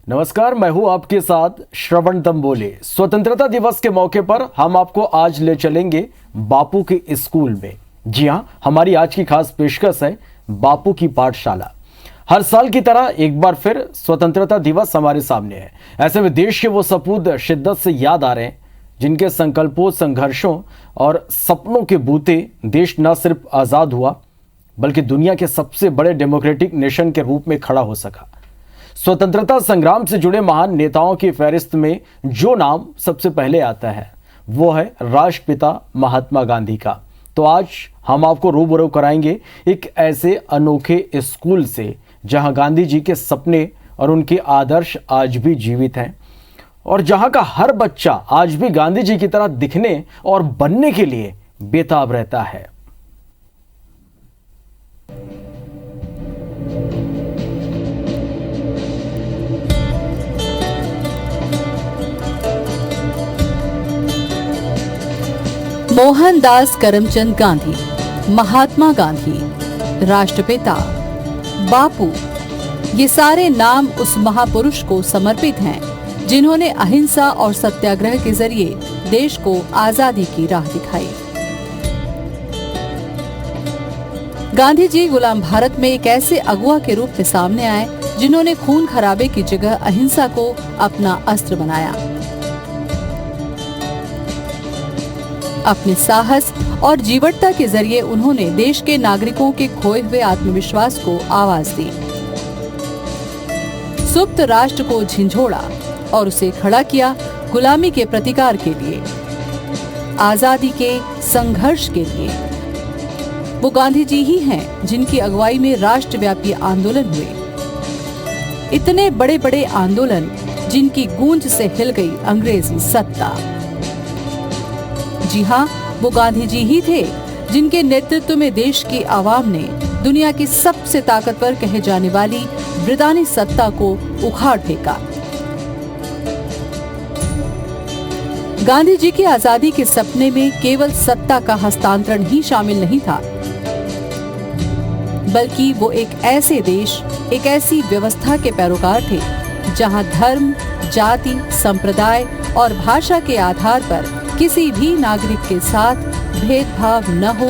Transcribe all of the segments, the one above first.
नमस्कार, मैं हूं आपके साथ श्रवण तंबोले। स्वतंत्रता दिवस के मौके पर हम आपको आज ले चलेंगे बापू के स्कूल में। जी हां, हमारी आज की खास पेशकश है बापू की पाठशाला। हर साल की तरह एक बार फिर स्वतंत्रता दिवस हमारे सामने है। ऐसे में देश के वो सपूत शिद्दत से याद आ रहे हैं जिनके संकल्पों, संघर्षों और सपनों के बूते देश न सिर्फ आजाद हुआ बल्कि दुनिया के सबसे बड़े डेमोक्रेटिक नेशन के रूप में खड़ा हो सका। स्वतंत्रता संग्राम से जुड़े महान नेताओं की फहरिस्त में जो नाम सबसे पहले आता है वो है राष्ट्रपिता महात्मा गांधी का। तो आज हम आपको रूबरू कराएंगे एक ऐसे अनोखे स्कूल से जहां गांधी जी के सपने और उनके आदर्श आज भी जीवित हैं और जहां का हर बच्चा आज भी गांधी जी की तरह दिखने और बनने के लिए बेताब रहता है। मोहनदास करमचंद गांधी, महात्मा गांधी, राष्ट्रपिता, बापू, ये सारे नाम उस महापुरुष को समर्पित हैं जिन्होंने अहिंसा और सत्याग्रह के जरिए देश को आजादी की राह दिखाई। गांधी जी गुलाम भारत में एक ऐसे अगुवा के रूप में सामने आए जिन्होंने खून खराबे की जगह अहिंसा को अपना अस्त्र बनाया। अपने साहस और जीवटता के जरिए उन्होंने देश के नागरिकों के खोए हुए आत्मविश्वास को आवाज दी, सुप्त राष्ट्र को झिंझोड़ा और उसे खड़ा किया गुलामी के प्रतिकार के लिए, आजादी के संघर्ष के लिए। वो गांधी जी ही हैं जिनकी अगुवाई में राष्ट्रव्यापी आंदोलन हुए, इतने बड़े बड़े आंदोलन जिनकी गूंज से हिल गई अंग्रेजी सत्ता। जी हाँ, वो गांधी जी ही थे जिनके नेतृत्व में देश की आवाम ने दुनिया की सबसे ताकतवर कहे जाने वाली ब्रितानी सत्ता को उखाड़ फेंका। गांधी जी की आजादी के सपने में केवल सत्ता का हस्तांतरण ही शामिल नहीं था, बल्कि वो एक ऐसे देश, एक ऐसी व्यवस्था के पैरोकार थे जहां धर्म, जाति, संप्रदाय और भाषा के आधार पर किसी भी नागरिक के साथ भेदभाव न हो,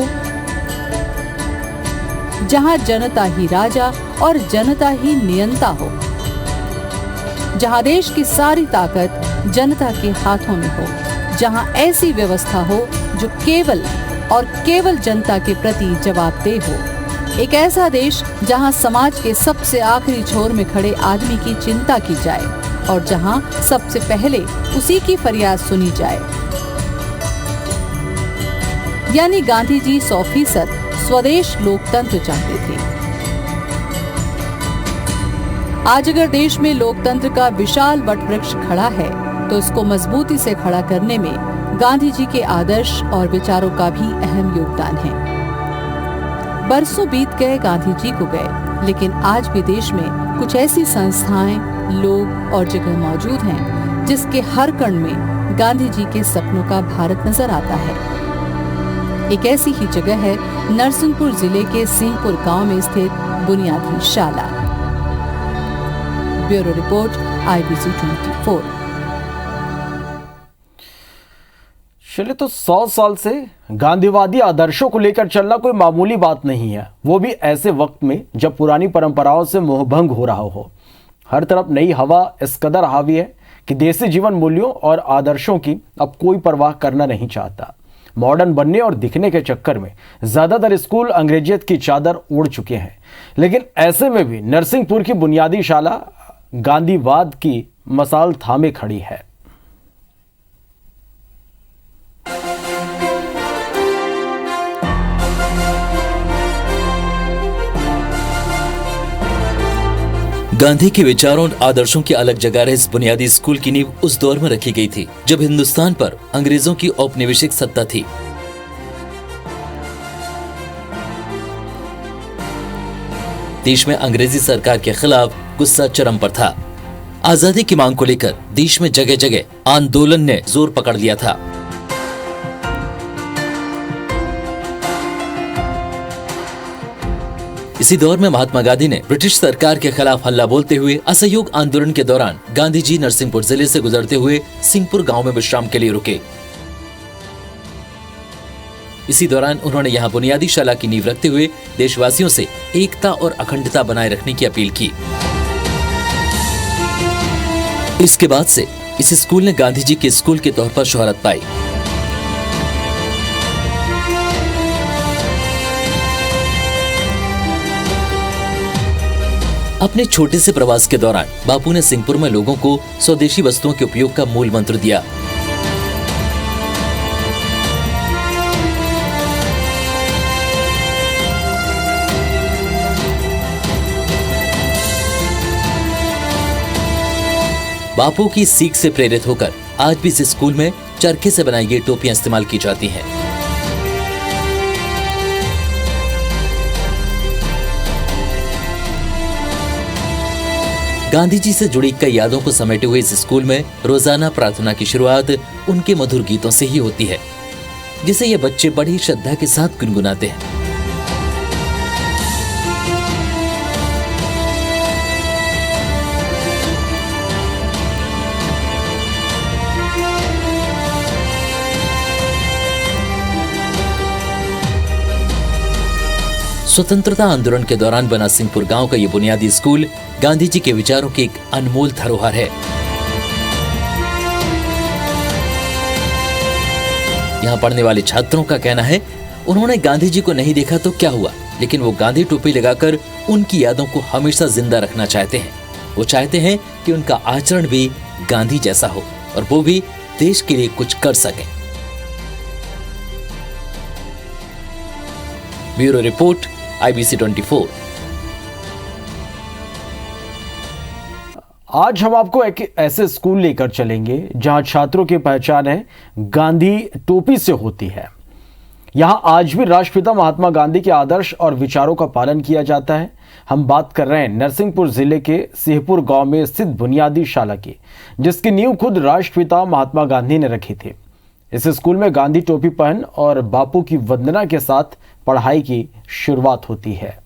जहां जनता ही राजा और जनता ही नियंता हो, जहां देश की सारी ताकत जनता के हाथों में हो, जहां ऐसी व्यवस्था हो जो केवल और केवल जनता के प्रति जवाबदेह हो। एक ऐसा देश जहां समाज के सबसे आखिरी छोर में खड़े आदमी की चिंता की जाए और जहां सबसे पहले उसी की फरियाद सुनी जाए। यानी गांधी जी 100% स्वदेश लोकतंत्र चाहते थे। आज अगर देश में लोकतंत्र का विशाल वटवृक्ष खड़ा है तो इसको मजबूती से खड़ा करने में गांधी जी के आदर्श और विचारों का भी अहम योगदान है। बरसों बीत गए गांधी जी को गए, लेकिन आज भी देश में कुछ ऐसी संस्थाएं, लोग और जगह मौजूद हैं जिसके हर कण में गांधी जी के सपनों का भारत नजर आता है। एक ऐसी ही जगह है नरसिंहपुर जिले के सिंहपुर गांव में स्थित बुनियादी शाला। Bureau report, IBC 24। चलिए, तो 100 साल से गांधीवादी आदर्शों को लेकर चलना कोई मामूली बात नहीं है, वो भी ऐसे वक्त में जब पुरानी परंपराओं से मोहभंग हो रहा हो। हर तरफ नई हवा इस कदर हावी है कि देसी जीवन मूल्यों और आदर्शों की अब कोई परवाह करना नहीं चाहता। मॉडर्न बनने और दिखने के चक्कर में ज्यादातर स्कूल अंग्रेजियत की चादर ओढ़ चुके हैं, लेकिन ऐसे में भी नरसिंहपुर की बुनियादी शाला गांधीवाद की मसाल थामे खड़ी है। गांधी के विचारों और आदर्शों की अलग जगह रहे इस बुनियादी स्कूल की नींव उस दौर में रखी गई थी जब हिंदुस्तान पर अंग्रेजों की औपनिवेशिक सत्ता थी। देश में अंग्रेजी सरकार के खिलाफ गुस्सा चरम पर था। आजादी की मांग को लेकर देश में जगह जगह आंदोलन ने जोर पकड़ लिया था। इसी दौर में महात्मा गांधी ने ब्रिटिश सरकार के खिलाफ हल्ला बोलते हुए असहयोग आंदोलन के दौरान गांधी जी नरसिंहपुर जिले से गुजरते हुए सिंहपुर गांव में विश्राम के लिए रुके। इसी दौरान उन्होंने यहाँ बुनियादी शाला की नींव रखते हुए देशवासियों से एकता और अखंडता बनाए रखने की अपील की। इसके बाद से इस स्कूल ने गांधी जी के स्कूल के तौर पर शोहरत पाई। अपने छोटे से प्रवास के दौरान बापू ने सिंहपुर में लोगों को स्वदेशी वस्तुओं के उपयोग का मूल मंत्र दिया। बापू की सीख से प्रेरित होकर आज भी इस स्कूल में चरखे से बनाई गई टोपियां इस्तेमाल की जाती हैं। गांधी जी से जुड़ी कई यादों को समेटे हुए इस स्कूल में रोजाना प्रार्थना की शुरुआत उनके मधुर गीतों से ही होती है, जिसे ये बच्चे बड़ी श्रद्धा के साथ गुनगुनाते हैं। स्वतंत्रता आंदोलन के दौरान बना सिंहपुर गांव का ये बुनियादी स्कूल गांधी जी के विचारों की एक अनमोल धरोहर है। यहाँ पढ़ने वाले छात्रों का कहना है, उन्होंने गांधी जी को नहीं देखा तो क्या हुआ, लेकिन वो गांधी टोपी लगाकर उनकी यादों को हमेशा जिंदा रखना चाहते हैं। वो चाहते हैं कि उनका आचरण भी गांधी जैसा हो और वो भी देश के लिए कुछ कर सके। Bureau report, IBC 24। आज हम आपको एक ऐसे स्कूल लेकर चलेंगे जहां छात्रों की पहचान है गांधी टोपी से होती है। यहां आज भी राष्ट्रपिता महात्मा गांधी के आदर्श और विचारों का पालन किया जाता है। हम बात कर रहे हैं नरसिंहपुर जिले के सिंहपुर गांव में स्थित बुनियादी शाला की, जिसकी नींव खुद राष्ट्रपिता महात्मा गांधी ने रखी थी। इस स्कूल में गांधी टोपी पहन और बापू की वंदना के साथ पढ़ाई की शुरुआत होती है।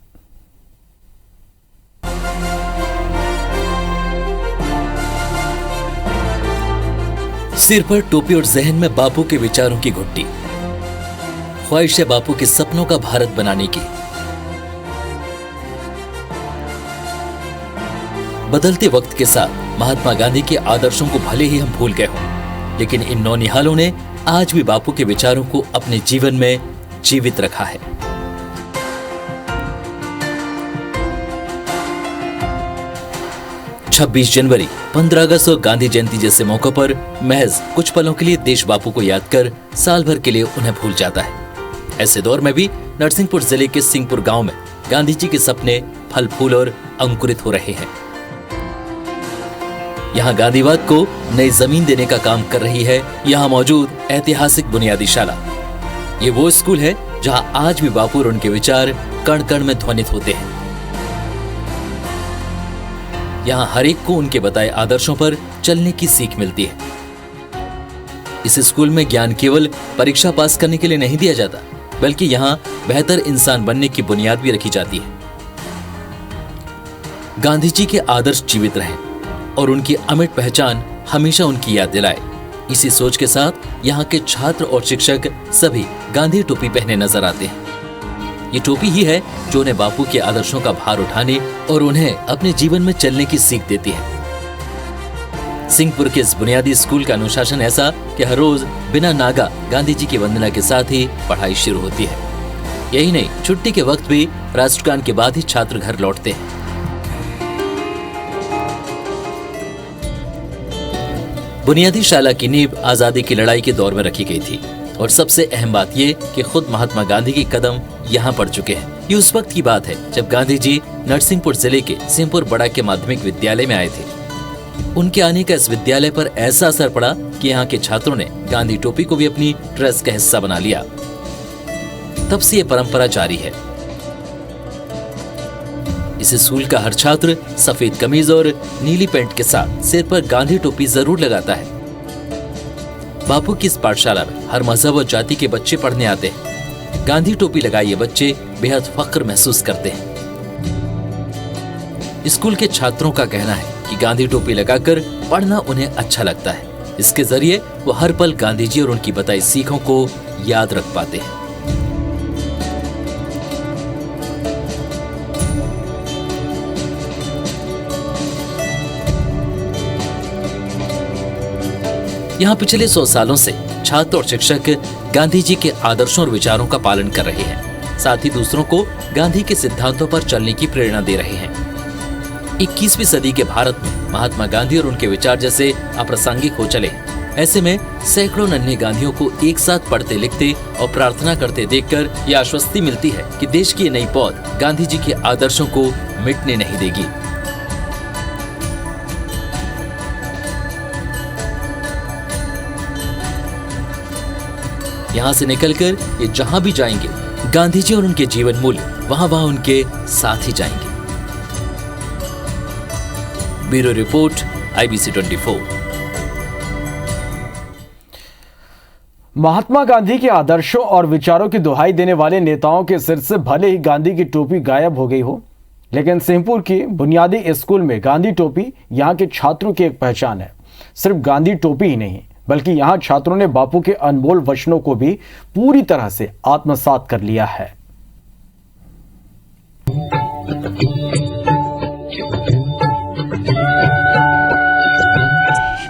सिर पर टोपी और जहन में बापू के विचारों की घुट्टी, ख्वाहिश है बापू के सपनों का भारत बनाने की। बदलते वक्त के साथ महात्मा गांधी के आदर्शों को भले ही हम भूल गए हों, लेकिन इन नौनिहालों ने आज भी बापू के विचारों को अपने जीवन में जीवित रखा है। छब्बीस जनवरी, 15 अगस्त और गांधी जयंती जैसे मौकों पर महज कुछ पलों के लिए देश बापू को याद कर साल भर के लिए उन्हें भूल जाता है। ऐसे दौर में भी नरसिंहपुर जिले के सिंहपुर गांव में गांधी जी के सपने फल फूल और अंकुरित हो रहे हैं। यहाँ गांधीवाद को नई जमीन देने का काम कर रही है यहाँ मौजूद ऐतिहासिक बुनियादी शाला। ये वो स्कूल है जहाँ आज भी बापू और उनके विचार कण कण में ध्वनित होते हैं। यहाँ हर एक को उनके बताए आदर्शों पर चलने की सीख मिलती है। इस स्कूल में ज्ञान केवल परीक्षा पास करने के लिए नहीं दिया जाता, बल्कि यहाँ बेहतर इंसान बनने की बुनियाद भी रखी जाती है। गांधी जी के आदर्श जीवित रहें और उनकी अमिट पहचान हमेशा उनकी याद दिलाए। इसी सोच के साथ यहाँ के छात्र और शिक्षक सभी गांधी टोपी पहने नजर आते हैं। ये टोपी ही है जो उन्हें बापू के आदर्शों का भार उठाने और उन्हें अपने जीवन में चलने की सीख देती है। सिंहपुर के इस बुनियादी स्कूल का अनुशासन ऐसा कि हर रोज बिना नागा गांधी जी की वंदना के साथ ही पढ़ाई शुरू होती है। यही नहीं, छुट्टी के वक्त भी राष्ट्रगान के बाद ही छात्र घर लौटते हैं। बुनियादी शाला की नींव आजादी की लड़ाई के दौर में रखी गई थी और सबसे अहम बात ये कि खुद महात्मा गांधी के कदम यहाँ पड़ चुके हैं। ये उस वक्त की बात है जब गांधी जी नरसिंहपुर जिले के सिंहपुर बड़ा के माध्यमिक विद्यालय में आए थे। उनके आने का इस विद्यालय पर ऐसा असर पड़ा कि यहाँ के छात्रों ने गांधी टोपी को भी अपनी ड्रेस का हिस्सा बना लिया। तब से ये परंपरा जारी है। इस स्कूल का हर छात्र सफेद कमीज और नीली पैंट के साथ सिर पर गांधी टोपी जरूर लगाता है। बापू की इस पाठशाला में हर मजहब और जाति के बच्चे पढ़ने आते हैं। गांधी टोपी लगाए ये बच्चे बेहद फख्र महसूस करते हैं। स्कूल के छात्रों का कहना है कि गांधी टोपी लगाकर पढ़ना उन्हें अच्छा लगता है। इसके जरिए वो हर पल गांधी जी और उनकी बताई सीखों को याद रख पाते हैं। यहाँ पिछले 100 सालों से छात्र और शिक्षक गांधी जी के आदर्शों और विचारों का पालन कर रहे हैं। साथ ही दूसरों को गांधी के सिद्धांतों पर चलने की प्रेरणा दे रहे हैं। 21वीं सदी के भारत में महात्मा गांधी और उनके विचार जैसे अप्रासंगिक हो चले। ऐसे में सैकड़ों नन्हे गांधियों को एक साथ पढ़ते लिखते और प्रार्थना करते देखकर यह आश्वस्ति मिलती है कि देश की नई पौध गांधी जी के आदर्शों को मिटने नहीं देगी। यहाँ से निकलकर ये जहां भी जाएंगे, गांधी जी और उनके जीवन मूल्य वहां उनके साथ ही जाएंगे। Bureau report, IBC 24। Mahatma Gandhi के आदर्शों और विचारों की दुहाई देने वाले नेताओं के सिर से भले ही गांधी की टोपी गायब हो गई हो, लेकिन सिंहपुर की बुनियादी स्कूल में गांधी टोपी यहाँ के छात्रों की एक पहचान है। सिर्फ गांधी टोपी ही नहीं, बल्कि यहाँ छात्रों ने बापू के अनमोल वचनों को भी पूरी तरह से आत्मसात कर लिया है।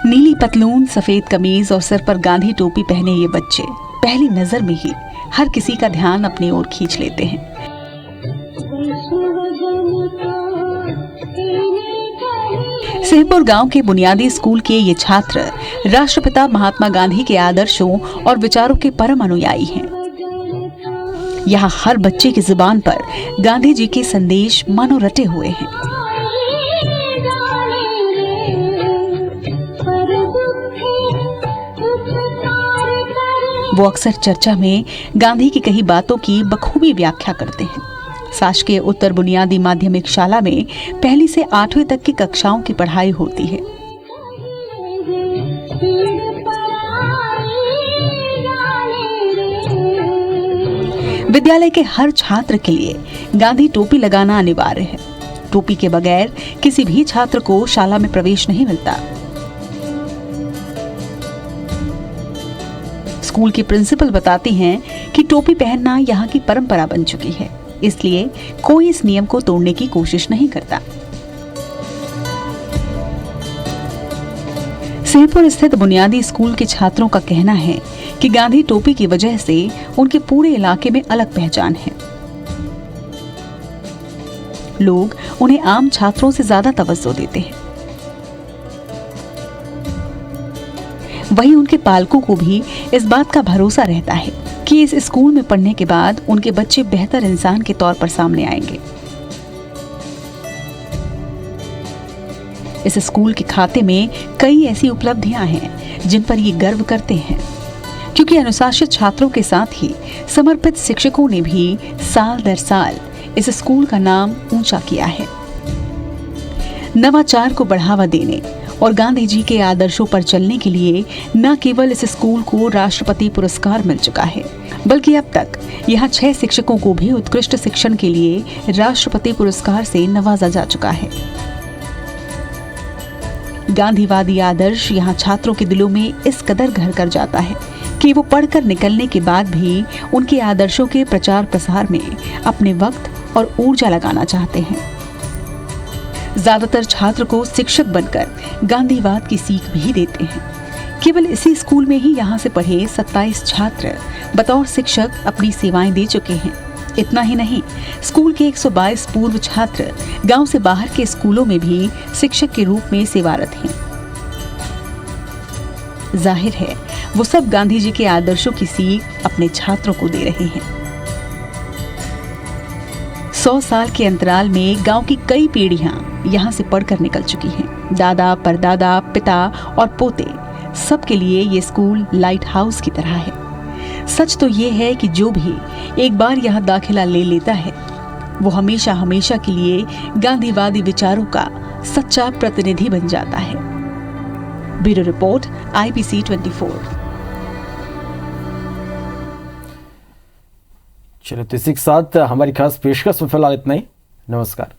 नीली पतलून, सफेद कमीज और सर पर गांधी टोपी पहने ये बच्चे पहली नजर में ही हर किसी का ध्यान अपनी ओर खींच लेते हैं। सिंहपुर गांव के बुनियादी स्कूल के ये छात्र राष्ट्रपिता महात्मा गांधी के आदर्शों और विचारों के परम अनुयायी हैं। यहाँ हर बच्चे की जुबान पर गांधी जी के संदेश मानो रटे हुए हैं। वो अक्सर चर्चा में गांधी की कही बातों की बखूबी व्याख्या करते हैं। शासकीय उत्तर बुनियादी माध्यमिक शाला में 1 से 8वीं तक की कक्षाओं की पढ़ाई होती है। विद्यालय के हर छात्र के लिए गांधी टोपी लगाना अनिवार्य है। टोपी के बगैर किसी भी छात्र को शाला में प्रवेश नहीं मिलता। स्कूल की प्रिंसिपल बताती हैं कि टोपी पहनना यहाँ की परंपरा बन चुकी है, इसलिए कोई इस नियम को तोड़ने की कोशिश नहीं करता। सिंहपुर स्थित बुनियादी स्कूल के छात्रों का कहना है कि गांधी टोपी की वजह से उनके पूरे इलाके में अलग पहचान है। लोग उन्हें आम छात्रों से ज्यादा तवज्जो देते हैं। वहीं उनके पालकों को भी इस बात का भरोसा रहता है कि इस स्कूल में पढ़ने के बाद उनके बच्चे बेहतर इंसान के तौर पर सामने आएंगे। इस स्कूल के खाते में कई ऐसी उपलब्धियां हैं जिन पर ये गर्व करते हैं, क्योंकि अनुशासित छात्रों के साथ ही समर्पित शिक्षकों ने भी साल दर साल इस स्कूल का नाम ऊंचा किया है। नवाचार को बढ़ावा देने और गांधी जी के आदर्शों पर चलने के लिए न केवल इस स्कूल को राष्ट्रपति पुरस्कार मिल चुका है, बल्कि अब तक यहाँ 6 शिक्षकों को भी उत्कृष्ट शिक्षण के लिए राष्ट्रपति पुरस्कार से नवाजा जा चुका है। गांधीवादी आदर्श यहाँ छात्रों के दिलों में इस कदर घर कर जाता है कि वो पढ़कर निकलने के बाद भी उनके आदर्शों के प्रचार प्रसार में अपने वक्त और ऊर्जा लगाना चाहते हैं। ज्यादातर छात्र को शिक्षक बनकर गांधीवाद की सीख भी देते हैं। केवल इसी स्कूल में ही यहाँ से पढ़े 27 छात्र बतौर शिक्षक अपनी सेवाएं दे चुके हैं। इतना ही नहीं, स्कूल के 122 पूर्व छात्र गांव से बाहर के स्कूलों में भी शिक्षक के रूप में सेवारत हैं। जाहिर है वो सब गांधी जी के आदर्शों की सीख अपने छात्रों को दे रहे हैं। 100 साल के अंतराल में गांव की कई पीढ़ियां यहाँ से पढ़कर निकल चुकी हैं। दादा, परदादा, पिता और पोते सबके लिए ये स्कूल लाइट हाउस की तरह है। सच तो ये है कि जो भी एक बार यहाँ दाखिला ले लेता है वो हमेशा हमेशा के लिए गांधीवादी विचारों का सच्चा प्रतिनिधि बन जाता है। Bureau report, IBC 24। चलो, तो इसी के साथ हमारी खास पेशकश में फिलहाल इतना ही। नमस्कार।